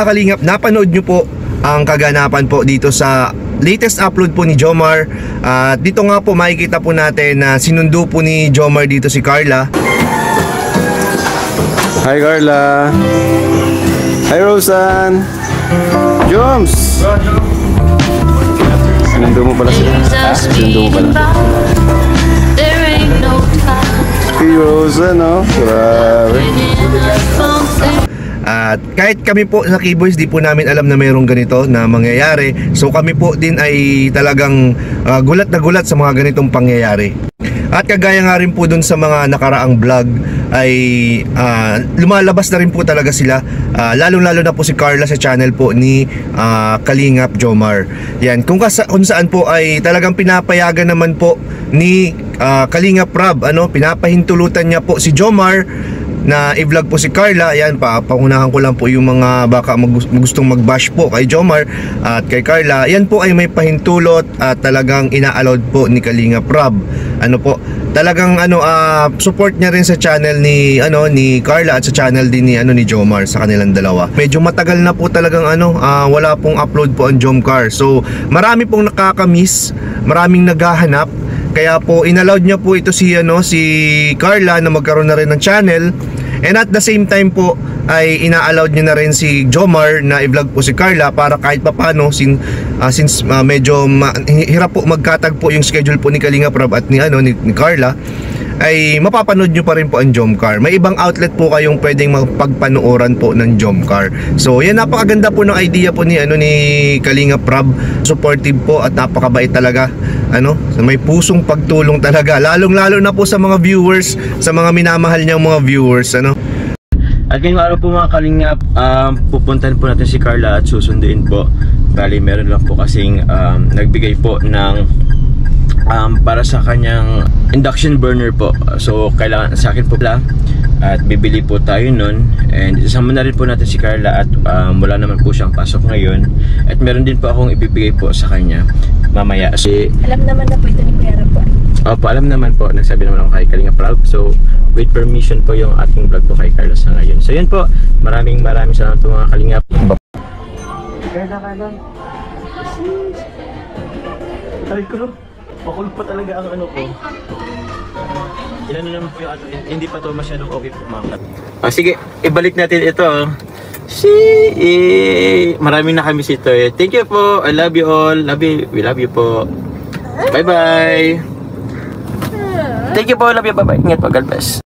mga kalingap, napanood nyo po ang kaganapan po dito sa latest upload po ni Jomar. At dito nga po makikita po natin na sinundo po ni Jomar dito si Carla. Hi Carla. Hi Rosan. Joms. Sinundo mo pala sila. Sinundo mo pala. Si Rosan, no? Grabe. At kahit kami po sa Keyboys, di po namin alam na mayroong ganito na mangyayari. So kami po din ay talagang gulat na gulat sa mga ganitong pangyayari. At kagaya nga rin po dun sa mga nakaraang vlog ay lumalabas na rin po talaga sila, lalong-lalo na po si Carla sa channel po ni Kalingap Jomar. Yan, kung saan po ay talagang pinapayagan naman po ni Kalingap Rob, pinapahintulutan niya po si Jomar na i-vlog po si Carla. Ayan, paunahan ko lang po yung mga baka gustong mag-bash po kay Jomar at kay Carla. Yan po ay may pahintulot at talagang ina-allowed po ni Kalingap Rob. Talagang support niya rin sa channel ni Carla at sa channel din ni Jomar, sa kanilang dalawa. Medyo matagal na po talagang wala pong upload po ang Jomcar. So marami pong nakaka-miss, maraming naghahanap. Kaya po inallowed niya po ito si Carla na magkaroon na rin ng channel. And at the same time po ay ina-allowed niya na rin si Jomar na i-vlog po si Carla para kahit papano since medyo hirap po magkatagpo yung schedule po ni Kalingap Rob at ni Carla, ay mapapanood nyo pa rin po ang Jomcar. May ibang outlet po kayong pwedeng magpagpanooran po ng Jomcar. So yan, napakaganda po ng idea po ni Kalingap Rob. Supportive po at napakabait talaga. May pusong pagtulong talaga. Lalong-lalo na po sa mga viewers, sa mga minamahal niyang mga viewers. At ngayong araw po mga Kalingap, pupuntahan po natin si Carla at susunduin po. Bali meron lang po kasing nagbigay po ng para sa kanyang induction burner po. So kailangan sa akin po pala at bibili po tayo nun, and isama na rin po natin si Carla at wala naman po siyang pasok ngayon, at meron din po akong ibibigay po sa kanya mamaya. So, alam naman na po ito ni Kuya po. Opo, alam naman po, nagsabi naman ako kay Kalingap Rob. So with permission po yung ating vlog po kay Carla sa ngayon. So yun po, maraming salamat po mga Kalingap. Carla ay ko, makulog pa talaga ang ko. Ilan naman po yung hindi pa to masyadong okay po mga. Sige, ibalik natin ito. Maraming nakamiss ito eh. Thank you po, I love you all. We love you po. Bye bye. Thank you po, love you, bye bye. Ingat po, God bless.